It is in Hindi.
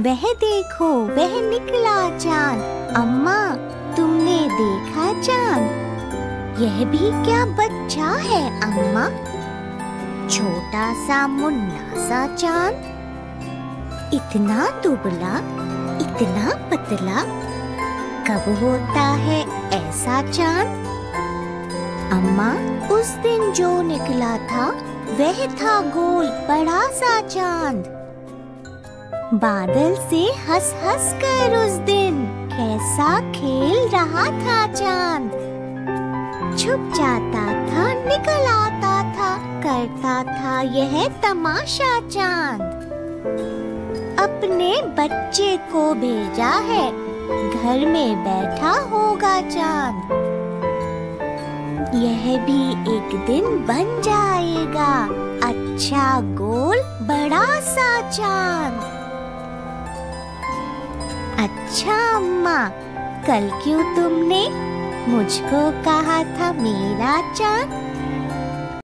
वह देखो, वह निकला चांद। अम्मा, तुमने देखा चांद? यह भी क्या बच्चा है अम्मा? छोटा सा मुन्ना सा चांद, इतना दुबला, इतना पतला, कब होता है ऐसा चांद? अम्मा, उस दिन जो निकला था वह था गोल बड़ा सा चांद। बादल से हंस हंस कर उस दिन कैसा खेल रहा था चांद। छुप जाता था, निकल आता था, करता था यह तमाशा चांद। अपने बच्चे को भेजा है, घर में बैठा होगा चांद। यह भी एक दिन बन जाएगा अच्छा गोल बड़ा सा चांद। अच्छा अम्मा, कल क्यों तुमने मुझको कहा था मेरा चांद